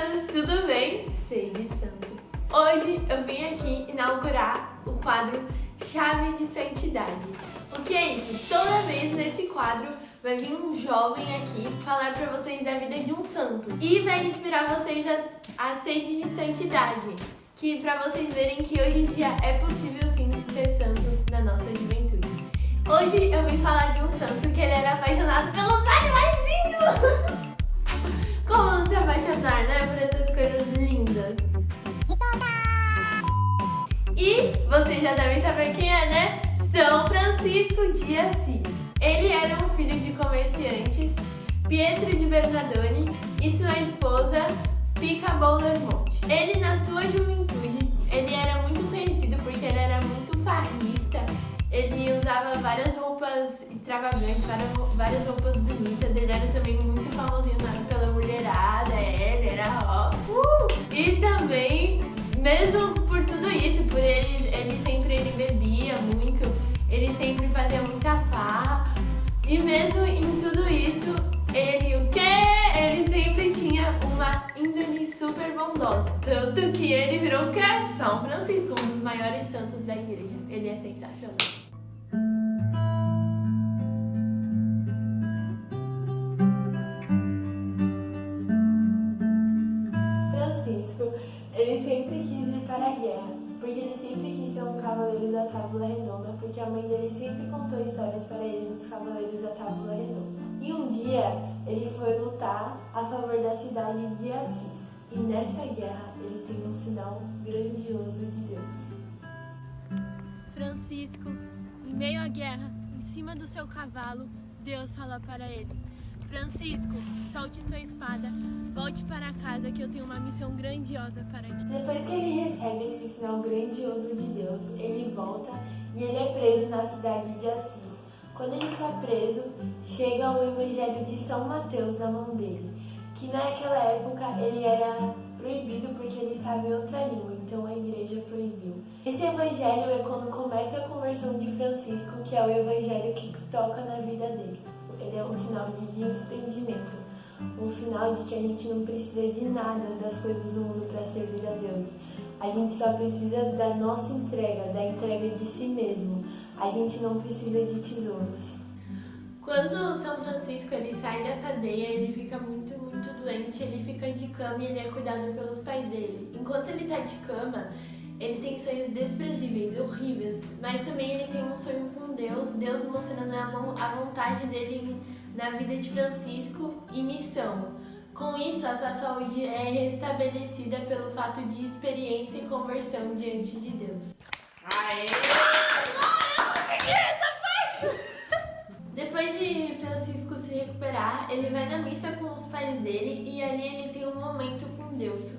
meninas, tudo bem? Seja santo. Hoje eu vim aqui inaugurar o quadro Chave de Santidade. O que é isso? Toda vez nesse quadro vai vir um jovem aqui falar pra vocês da vida de um santo e vai inspirar vocês a sede de santidade, que pra vocês verem que hoje em dia é possível sim ser santo na nossa juventude. Hoje eu vim falar de um santo que ele era apaixonado pelos animaizinhos. Como não se apaixonar, né? Por essas coisas lindas. E vocês já devem saber quem é, né? São Francisco de Assis. Ele era um filho de comerciantes, Pietro de Bernardone, e sua esposa, Pica Bollermonte. Ele, na sua juventude, ele era muito conhecido porque ele era muito farrista. Ele usava várias roupas extravagantes, várias roupas bonitas. Ele era também muito famosinho pela mulherada, ele era ó. E também, mesmo por tudo isso, por ele sempre bebia muito, ele sempre fazia muita farra. E mesmo em tudo isso, ele sempre tinha uma índole super bondosa. Tanto que ele virou o quê? São Francisco, um dos maiores santos da igreja. Ele é sensacional. Francisco, ele sempre quis ir para a guerra, porque ele sempre quis ser um cavaleiro da Tábua Redonda, porque a mãe dele sempre contou histórias para ele dos cavaleiros da Tábua Redonda. E um dia, ele foi lutar a favor da cidade de Assis, e nessa guerra ele tem um sinal grandioso de Deus. Francisco, em meio à guerra, em cima do seu cavalo, Deus fala para ele: Francisco, solte sua espada, volte para casa que eu tenho uma missão grandiosa para ti. Depois que ele recebe esse sinal grandioso de Deus, ele volta e ele é preso na cidade de Assis. Quando ele está preso, chega o Evangelho de São Mateus na mão dele, que naquela época ele era proibido porque ele estava em outra língua, então a igreja proibiu. Esse evangelho é quando começa a conversão de Francisco, que é o evangelho que toca na vida dele. Ele é um sinal de desprendimento, um sinal de que a gente não precisa de nada das coisas do mundo para servir a Deus. A gente só precisa da nossa entrega, da entrega de si mesmo. A gente não precisa de tesouros. Quando São Francisco ele sai da cadeia, ele fica muito doente, ele fica de cama e ele é cuidado pelos pais dele. Enquanto ele está de cama, ele tem sonhos desprezíveis, horríveis, mas também ele tem um sonho com Deus, Deus mostrando a vontade dele na vida de Francisco e missão. Com isso, a sua saúde é restabelecida pelo fato de experiência e conversão diante de Deus. Aê! Depois de Francisco se recuperar, ele vai na missa com os pais dele e ali ele tem um momento com Deus.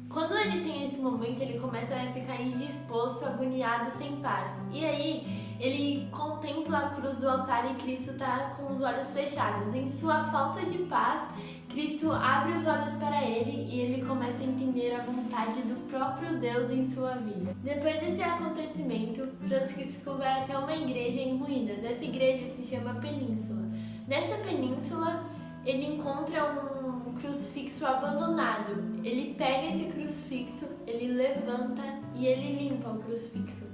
Quando ele tem esse momento, ele começa a ficar indisposto, agoniado, sem paz. E aí, ele contempla a cruz do altar e Cristo está com os olhos fechados. Em sua falta de paz, Cristo abre os olhos para ele e ele começa a entender a vontade do próprio Deus em sua vida. Depois desse acontecimento, Francisco vai até uma igreja em ruínas. Essa igreja se chama Península. Nessa península, ele encontra um crucifixo abandonado. Ele pega esse crucifixo, ele levanta e ele limpa o crucifixo.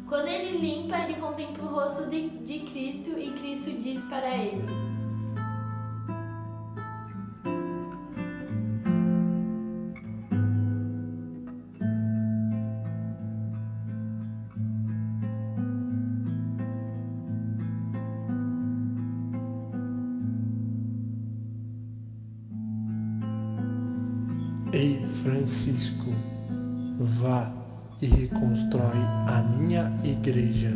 Quando ele limpa, ele contempla o rosto de Cristo e Cristo diz para ele: Ei, Francisco, vá e reconstrói a minha igreja.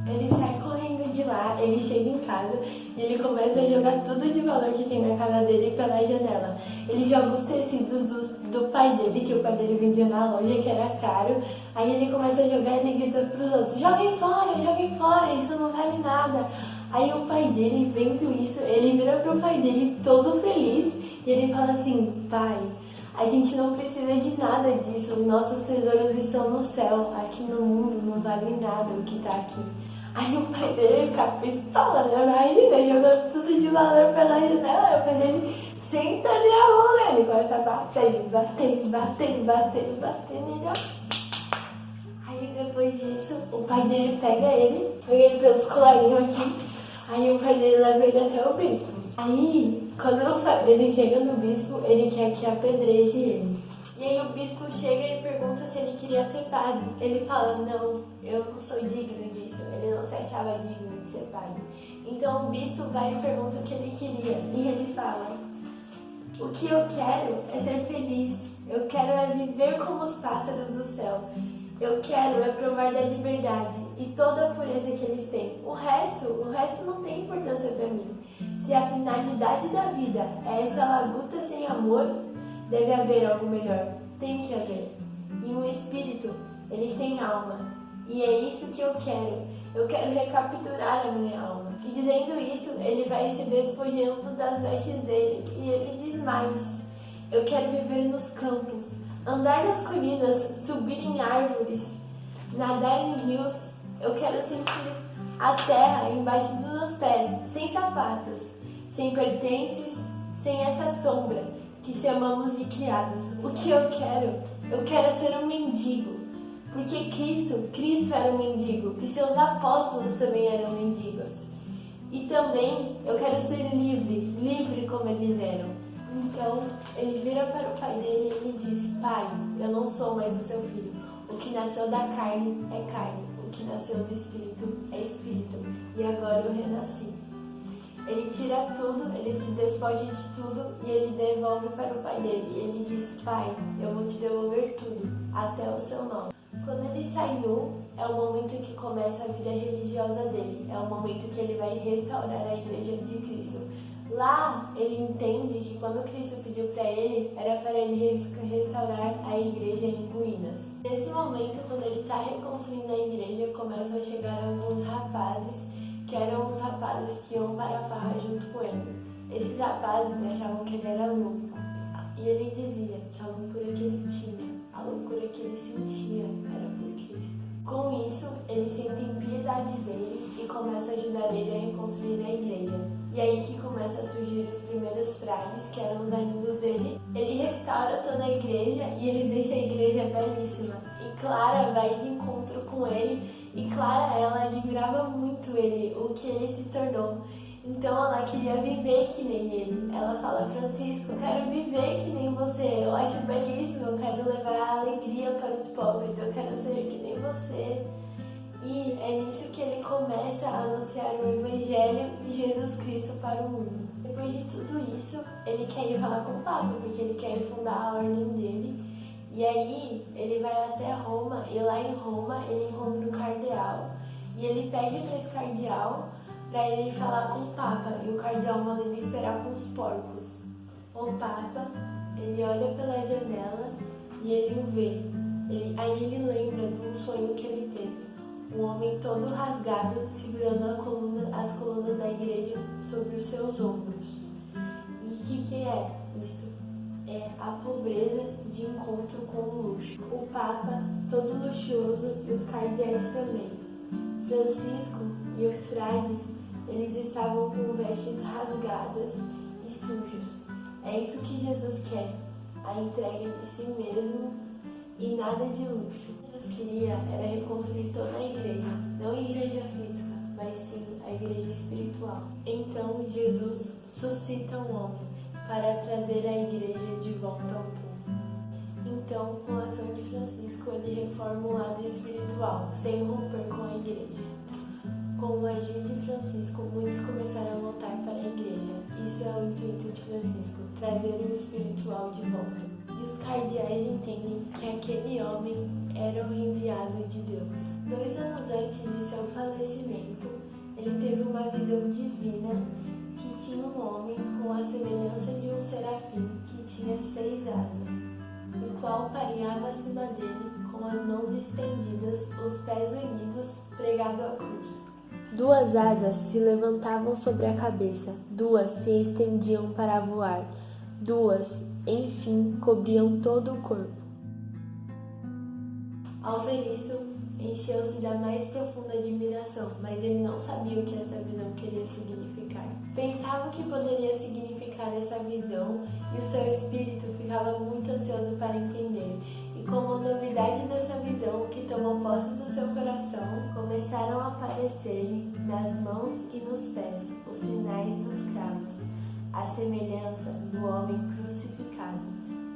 Ele sai correndo de lá, ele chega em casa e ele começa a jogar tudo de valor que tem na casa dele pela janela. Ele joga os tecidos do pai dele, que o pai dele vendia na loja, que era caro. Aí ele começa a jogar e ele grita pros outros: joguem fora, isso não vale nada. Aí o pai dele, vendo isso, ele vira pro pai dele todo feliz e ele fala assim: pai, a gente não precisa de nada disso, nossos tesouros estão no céu, aqui no mundo não vale nada o que tá aqui. Aí o pai dele fica pistola, né? Imagina, jogando tudo de valor pela janela. Aí o pai dele senta ali a mão nele, começa a bater, nele, ó. Aí depois disso, o pai dele pega ele pelos colarinhos aqui. Aí o pai dele leva ele até o bispo. Aí, quando o pai dele chega no bispo, ele quer que apedreje ele. E aí o bispo chega e pergunta se ele queria ser padre. Ele fala, não, eu não sou digno disso. Ele não se achava digno de ser padre. Então o bispo vai e pergunta o que ele queria. E ele fala, o que eu quero é ser feliz. Eu quero é viver como os pássaros do céu. Eu quero é provar da liberdade e toda a pureza que eles têm. O resto não tem importância para mim. Se a finalidade da vida é essa labuta sem amor, deve haver algo melhor. Tem que haver. E um espírito, ele tem alma. E é isso que eu quero. Eu quero recapturar a minha alma. E dizendo isso, ele vai se despojando das vestes dele. E ele diz mais. Eu quero viver nos campos, andar nas colinas, subir em árvores, nadar em rios. Eu quero sentir a terra embaixo dos meus pés, sem sapatos, sem pertences, sem essa sombra que chamamos de criados. O que eu quero ser um mendigo. Porque Cristo era um mendigo e seus apóstolos também eram mendigos. E também eu quero ser livre como eles eram. Então ele vira para o pai dele e ele diz, pai, eu não sou mais o seu filho. O que nasceu da carne é carne, o que nasceu do espírito é espírito. E agora eu renasci. Ele tira tudo, ele se despoja de tudo e ele devolve para o pai dele. E ele diz, pai, eu vou te devolver tudo, até o seu nome. Quando ele sai nu, é o momento que começa a vida religiosa dele. É o momento que ele vai restaurar a igreja de Cristo. Lá, ele entende que quando Cristo pediu para ele, era para ele restaurar a igreja em ruínas. Nesse momento, quando ele está reconstruindo a igreja, começam a chegar alguns rapazes, que eram os rapazes que iam para a farra junto com ele. Esses rapazes achavam que ele era louco. E ele dizia que a loucura que ele tinha, a loucura que ele sentia, era por Cristo. Com isso, eles sentem piedade dele e começam a ajudar ele a reconstruir a igreja. E aí que começa a surgir os primeiros frades, que eram os amigos dele. Ele restaura toda a igreja e ele deixa a igreja belíssima. E Clara vai de encontro com ele. E Clara, ela admirava muito ele, o que ele se tornou. Então ela queria viver que nem ele. Ela fala, Francisco, eu quero viver que nem você. Eu acho belíssimo, eu quero levar a alegria para os pobres. Eu quero ser que nem você. E é nisso que ele começa a anunciar o Evangelho de Jesus Cristo para o mundo. Depois de tudo isso, ele quer ir falar com o Papa, porque ele quer fundar a ordem dele. E aí, ele vai até Roma, e lá em Roma, ele encontra o cardeal. E ele pede para esse cardeal para ele falar com o Papa. E o cardeal manda ele esperar com os porcos. O Papa, ele olha pela janela e ele o vê. Aí ele lembra de um sonho que ele teve. Um homem todo rasgado, segurando as colunas da igreja sobre os seus ombros. E o que é isso? É a pobreza de encontro com o luxo. O Papa, todo luxuoso, e os cardeais também. Francisco e os frades, eles estavam com vestes rasgadas e sujos. É isso que Jesus quer, a entrega de si mesmo e nada de luxo. O que Jesus queria era reconstruir toda a igreja, não a igreja física, mas sim a igreja espiritual. Então Jesus suscita um homem para trazer a igreja de volta ao povo. Então, com a ação de Francisco, ele reforma o lado espiritual, sem romper com a igreja. Com o agir de Francisco, muitos começaram a voltar para a igreja. Isso é o intuito de Francisco, trazer o espiritual de volta. E os cardeais entendem que aquele homem era o enviado de Deus. 2 anos antes de seu falecimento, ele teve uma visão divina que tinha um homem com a semelhança de um serafim que tinha 6 asas, o qual pareava acima dele com as mãos estendidas, os pés unidos, pregado à cruz. 2 asas se levantavam sobre a cabeça, 2 se estendiam para voar, 2, enfim, cobriam todo o corpo. Ao ver isso, encheu-se da mais profunda admiração, mas ele não sabia o que essa visão queria significar. Pensava o que poderia significar essa visão e o seu espírito ficava muito ansioso para entender. E como novidade dessa visão que tomou posse do seu coração, começaram a aparecer-lhe nas mãos e nos pés os sinais dos cravos, a semelhança do homem crucificado.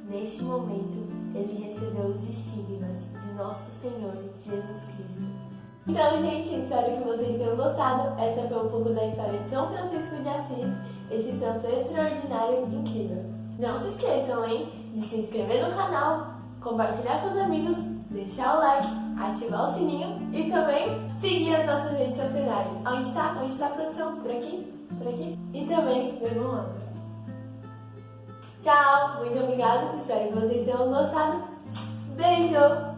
Neste momento, ele recebeu os estigmas de nosso Senhor Jesus Cristo. Então, gente, espero que vocês tenham gostado. Essa foi um pouco da história de São Francisco de Assis, esse santo extraordinário e incrível. Não se esqueçam, hein, de se inscrever no canal, compartilhar com os amigos, deixar o like, ativar o sininho e também seguir as nossas redes sociais. Onde está? Onde está a produção? Por aqui? Por aqui? E também bebam água. Tchau, muito obrigada, espero que vocês tenham gostado. Beijo!